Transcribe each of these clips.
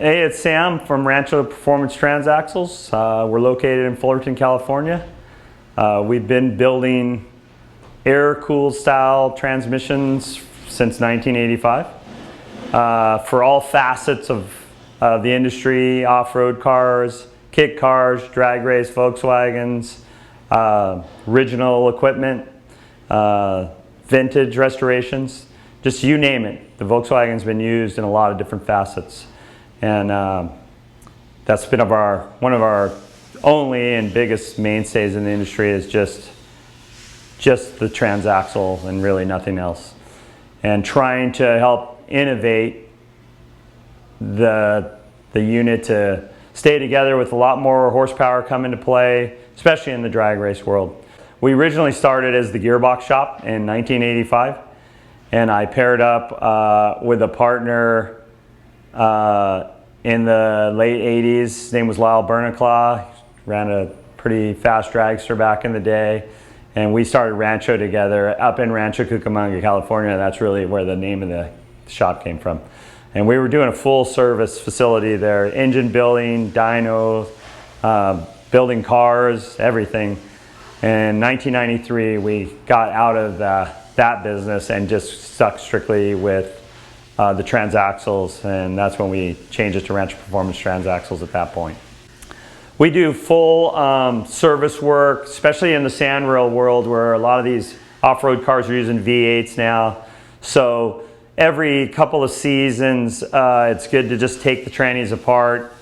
Hey, it's Sam from Rancho Performance Transaxles. We're located in Fullerton, California. We've been building air-cooled style transmissions since 1985 for all facets of the industry: off-road cars, kit cars, drag race Volkswagens, original equipment, vintage restorations, just you name it. The Volkswagen's been used in a lot of different facets. And that's been one of our only and biggest mainstays in the industry is just the transaxle and really nothing else. And trying to help innovate the unit to stay together with a lot more horsepower come into play, especially in the drag race world. We originally started as the gearbox shop in 1985, and I paired up with a partner in the late 80s. His name was Lyle Burnaclaw. Ran a pretty fast dragster back in the day. And we started Rancho together up in Rancho, Cucamonga, California. That's really where the name of the shop came from. And we were doing a full service facility there, engine building, dynos, building cars, everything. And in 1993, we got out of that business and just stuck strictly with the transaxles, and that's when we changed it to Rancho Performance Transaxles at that point. We do full service work, especially in the sand rail world where a lot of these off-road cars are using V8s now. So every couple of seasons, it's good to just take the trannies apart.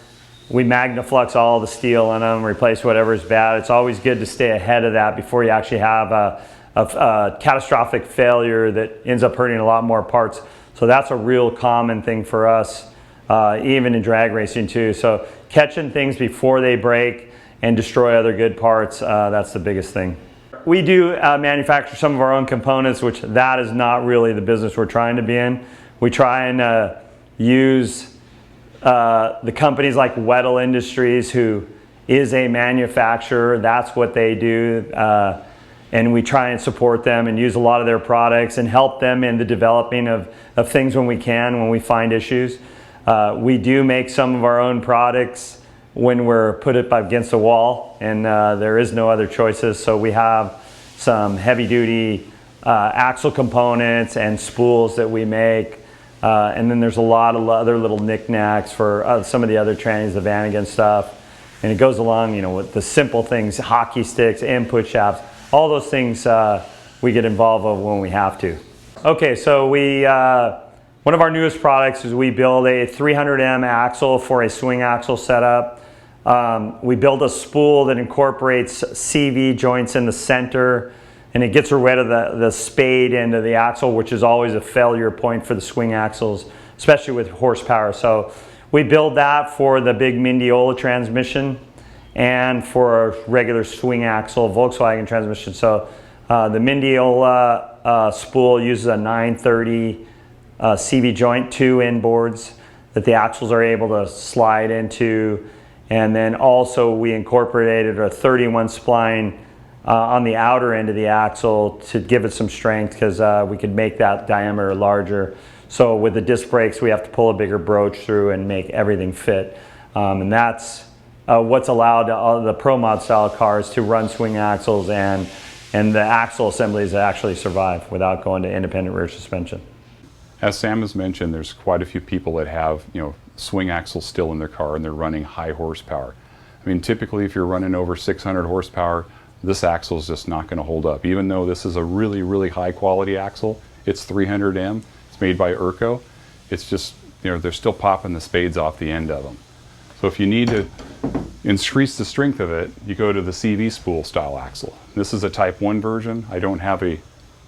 We magnaflux all the steel in them, replace whatever's bad. It's always good to stay ahead of that before you actually have a catastrophic failure that ends up hurting a lot more parts. So that's a real common thing for us, even in drag racing too. So catching things before they break and destroy other good parts, that's the biggest thing. We do manufacture some of our own components, which that is not really the business we're trying to be in. We try and use the companies like Weddell Industries, who is a manufacturer. That's what they do. And we try and support them and use a lot of their products and help them in the developing of things when we can, when we find issues. We do make some of our own products when we're put up against a wall and there is no other choices. So we have some heavy duty axle components and spools that we make. And then there's a lot of other little knickknacks for some of the other trannies, the Vanagon stuff. And it goes along, with the simple things, hockey sticks, input shafts. All those things we get involved with when we have to. Okay, so one of our newest products is we build a 300M axle for a swing axle setup. We build a spool that incorporates CV joints in the center, and it gets rid of the spade end of the axle, which is always a failure point for the swing axles, especially with horsepower. So we build that for the big Mendiola transmission and for a regular swing axle Volkswagen transmission. So the Mendiola spool uses a 930 CV joint, 2 inboards that the axles are able to slide into. And then also we incorporated a 31 spline on the outer end of the axle to give it some strength, because we could make that diameter larger. So with the disc brakes, we have to pull a bigger broach through and make everything fit. And that's what's allowed the Pro Mod style cars to run swing axles and the axle assemblies to actually survive without going to independent rear suspension. As Sam has mentioned, there's quite a few people that have swing axles still in their car and they're running high horsepower. I mean, typically if you're running over 600 horsepower, this axle is just not going to hold up. Even though this is a really high quality axle, it's 300M, it's made by Urco. It's just, they're still popping the spades off the end of them. So if you need to increase the strength of it, you go to the CV spool style axle. This is a Type 1 version. I don't have a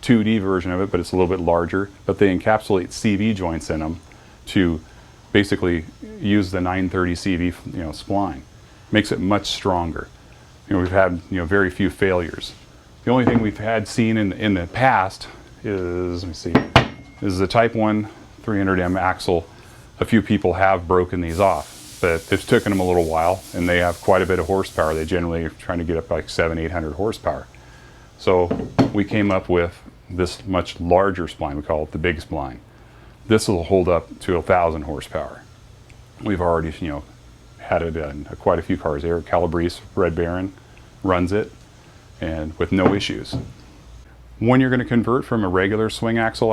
2D version of it, but it's a little bit larger. But they encapsulate CV joints in them to basically use the 930 CV spline. Makes it much stronger. We've had very few failures. The only thing we've had seen in the past is, let me see, is the Type 1 300M axle. A few people have broken these off, but it's taken them a little while, and they have quite a bit of horsepower. They generally are trying to get up like 700-800 horsepower. So we came up with this much larger spline. We call it the big spline. This will hold up to 1,000 horsepower. We've already, had it in quite a few cars. Eric Calabrese, Red Baron, runs it, and with no issues. When you're going to convert from a regular swing axle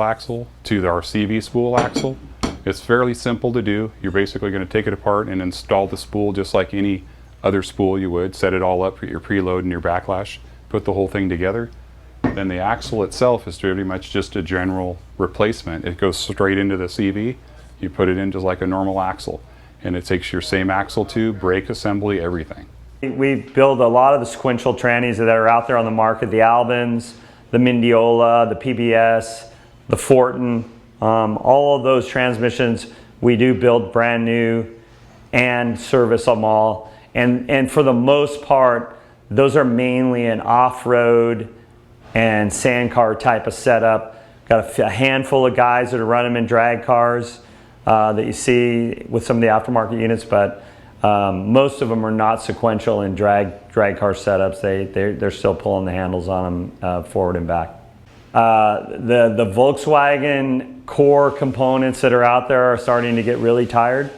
to our CV spool axle, it's fairly simple to do. You're basically going to take it apart and install the spool just like any other spool you would. Set it all up for your preload and your backlash, put the whole thing together. Then the axle itself is pretty much just a general replacement. It goes straight into the CV. You put it in just like a normal axle, and it takes your same axle tube, brake assembly, everything. We build a lot of the sequential trannies that are out there on the market, the Albans, the Mindiola, the PBS, the Fortin, all of those transmissions we do build brand new and service them all. And for the most part, those are mainly an off-road and sand car type of setup. Got a handful of guys that are running them in drag cars that you see with some of the aftermarket units, but most of them are not sequential in drag car setups. They're still pulling the handles on them forward and back. The Volkswagen core components that are out there are starting to get really tired,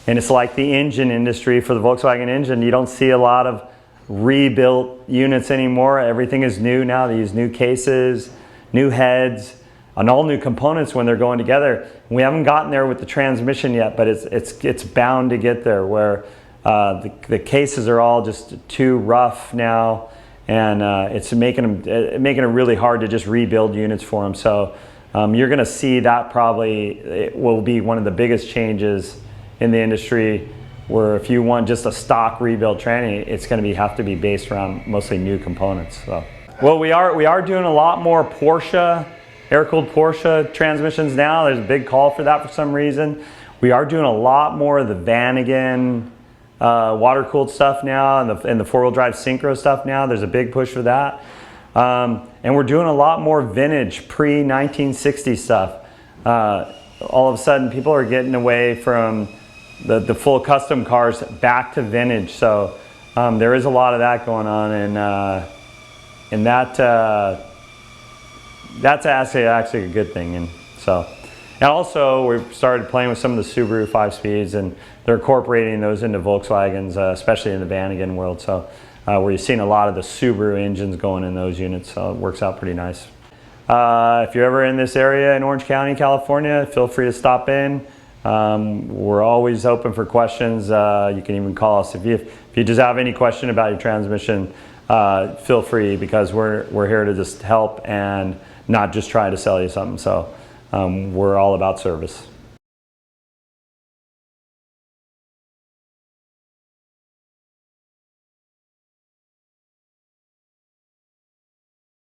and it's like the engine industry for the Volkswagen engine. You don't see a lot of rebuilt units anymore. Everything is new now. They use new cases, new heads, and all new components when they're going together. We haven't gotten there with the transmission yet, but it's bound to get there, where the cases are all just too rough now, and it's making it really hard to just rebuild units for them. So you're going to see that probably it will be one of the biggest changes in the industry, where if you want just a stock rebuild tranny, it's going to have to be based around mostly new components. So, well, we are doing a lot more Porsche, air-cooled Porsche transmissions now. There's a big call for that for some reason. We are doing a lot more of the Vanagon water-cooled stuff now, and the four-wheel drive synchro stuff now. There's a big push for that. And we're doing a lot more vintage, pre-1960 stuff. All of a sudden, people are getting away from the full custom cars back to vintage. So there is a lot of that going on, and that's actually a good thing. And also we've started playing with some of the Subaru 5-speeds, and they're incorporating those into Volkswagens, especially in the Vanagon world. So where you're seeing a lot of the Subaru engines going in those units, so it works out pretty nice. If you're ever in this area in Orange County, California, feel free to stop in. We're always open for questions. You can even call us if you just have any question about your transmission. Feel free, because we're here to just help and not just try to sell you something. So we're all about service.